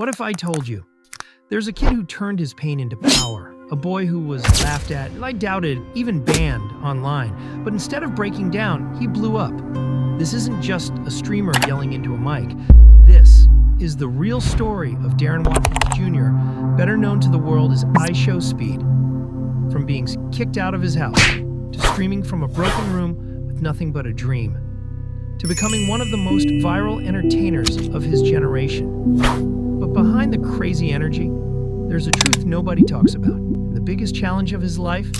What if I told you? There's a kid who turned his pain into power, a boy who was laughed at, and I doubted, even banned online, but instead of breaking down, he blew up. This isn't just a streamer yelling into a mic. This is the real story of Darren Watkins Jr., better known to the world as IShowSpeed. From being kicked out of his house, to streaming from a broken room with nothing but a dream, to becoming one of the most viral entertainers of his generation. But behind the crazy energy, there's a truth nobody talks about. And the biggest challenge of his life,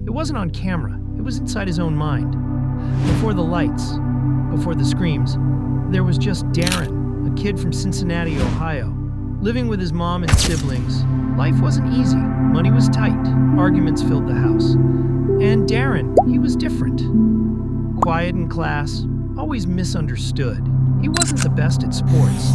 it wasn't on camera, it was inside his own mind. Before the lights, before the screams, there was just Darren, a kid from Cincinnati, Ohio, living with his mom and siblings. Life wasn't easy, money was tight, arguments filled the house. And Darren, he was different. Quiet in class, always misunderstood. He wasn't the best at sports.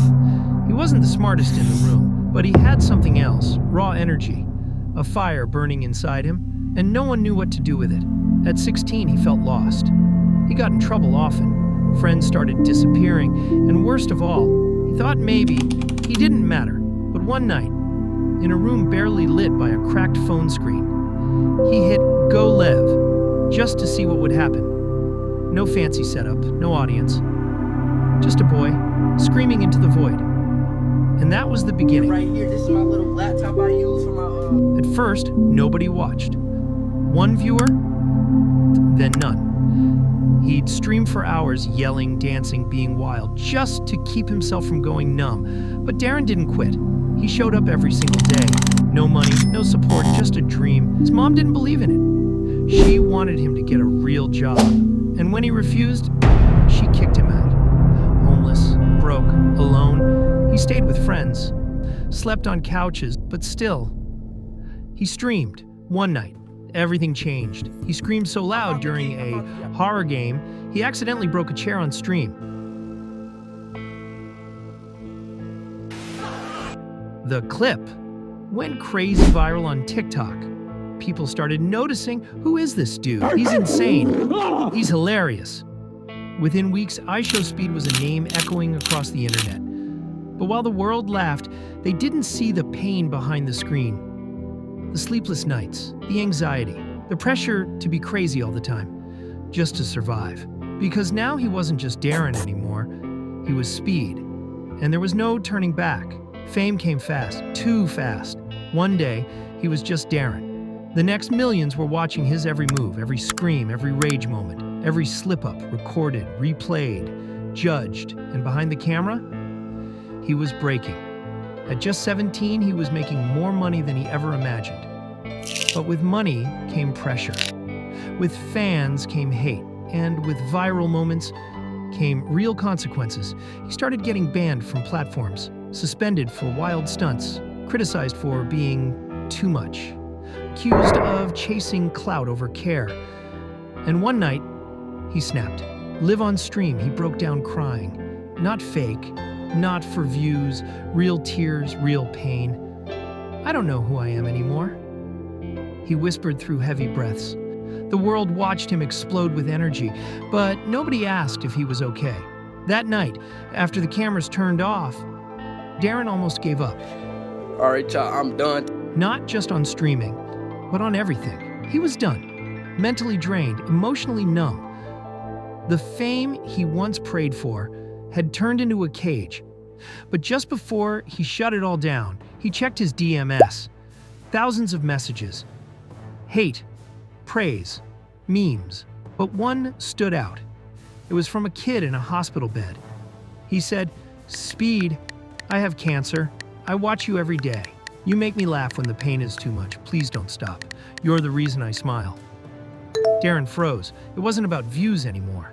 He wasn't the smartest in the room, but he had something else, raw energy, a fire burning inside him, and no one knew what to do with it. At 16, he felt lost. He got in trouble often. Friends started disappearing, and worst of all, he thought maybe he didn't matter. But one night, in a room barely lit by a cracked phone screen, he hit Go Lev just to see what would happen. No fancy setup, no audience, just a boy screaming into the void. And that was the beginning. Right here, this is my little laptop I use for my At first, nobody watched. One viewer, then none. He'd stream for hours, yelling, dancing, being wild, just to keep himself from going numb. But Darren didn't quit. He showed up every single day. No money, no support, just a dream. His mom didn't believe in it. She wanted him to get a real job. And when he refused, she kicked him out. Homeless, broke, alone, he stayed with friends, slept on couches, but still. He streamed. One night, everything changed. He screamed so loud during a horror game, he accidentally broke a chair on stream. The clip went crazy viral on TikTok. People started noticing, who is this dude? He's insane. He's hilarious. Within weeks, IShowSpeed was a name echoing across the internet. But while the world laughed, they didn't see the pain behind the screen. The sleepless nights, the anxiety, the pressure to be crazy all the time, just to survive. Because now he wasn't just Darren anymore, he was Speed. And there was no turning back. Fame came fast, too fast. One day, he was just Darren. The next, millions were watching his every move, every scream, every rage moment, every slip-up, recorded, replayed, judged, and behind the camera, he was breaking. At just 17, he was making more money than he ever imagined. But with money came pressure. With fans came hate, and with viral moments came real consequences. He started getting banned from platforms, suspended for wild stunts, criticized for being too much, accused of chasing clout over care. And one night, he snapped. Live on stream, he broke down crying. Not fake, not for views, real tears, real pain. I don't know who I am anymore. He whispered through heavy breaths. The world watched him explode with energy, but nobody asked if he was okay. That night, after the cameras turned off, Darren almost gave up. All right, y'all, I'm done. Not just on streaming, but on everything. He was done, mentally drained, emotionally numb. The fame he once prayed for had turned into a cage. But just before he shut it all down, he checked his DMs. Thousands of messages. Hate, praise, memes. But one stood out. It was from a kid in a hospital bed. He said, "Speed, I have cancer. I watch you every day. You make me laugh when the pain is too much. Please don't stop. You're the reason I smile." Darren froze. It wasn't about views anymore.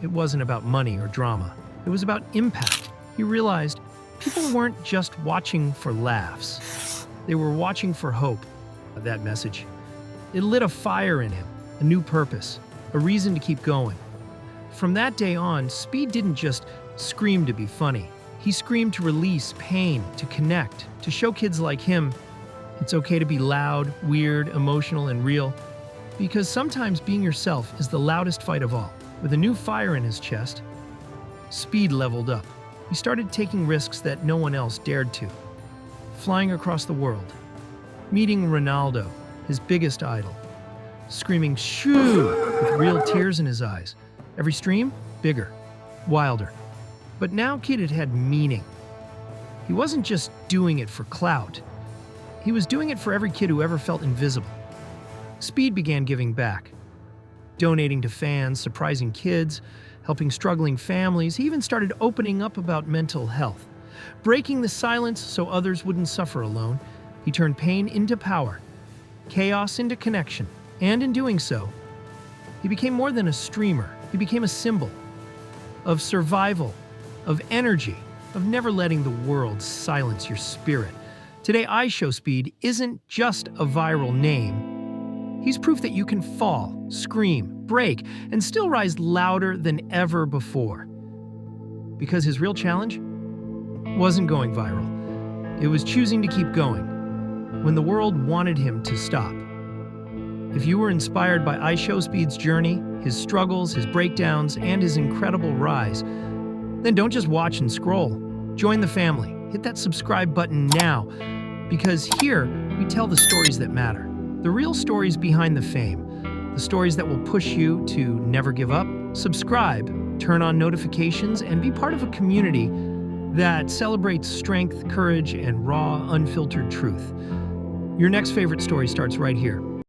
It wasn't about money or drama. It was about impact. He realized people weren't just watching for laughs. They were watching for hope. That message. It lit a fire in him, a new purpose, a reason to keep going. From that day on, Speed didn't just scream to be funny. He screamed to release pain, to connect, to show kids like him it's okay to be loud, weird, emotional, and real. Because sometimes being yourself is the loudest fight of all. With a new fire in his chest, Speed leveled up. He started taking risks that no one else dared to. Flying across the world, meeting Ronaldo, his biggest idol, screaming "shoo" with real tears in his eyes. Every stream, bigger, wilder. But now Kid had meaning. He wasn't just doing it for clout. He was doing it for every kid who ever felt invisible. Speed began giving back, donating to fans, surprising kids, helping struggling families. He even started opening up about mental health, breaking the silence so others wouldn't suffer alone. He turned pain into power, chaos into connection, and in doing so, he became more than a streamer. He became a symbol of survival, of energy, of never letting the world silence your spirit. Today, IShowSpeed isn't just a viral name. He's proof that you can fall, scream, break, and still rise louder than ever before. Because his real challenge wasn't going viral. It was choosing to keep going when the world wanted him to stop. If you were inspired by IShowSpeed's journey, his struggles, his breakdowns, and his incredible rise, then don't just watch and scroll. Join the family. Hit that subscribe button now, because here we tell the stories that matter. The real stories behind the fame. The stories that will push you to never give up. Subscribe, turn on notifications, and be part of a community that celebrates strength, courage, and raw, unfiltered truth. Your next favorite story starts right here.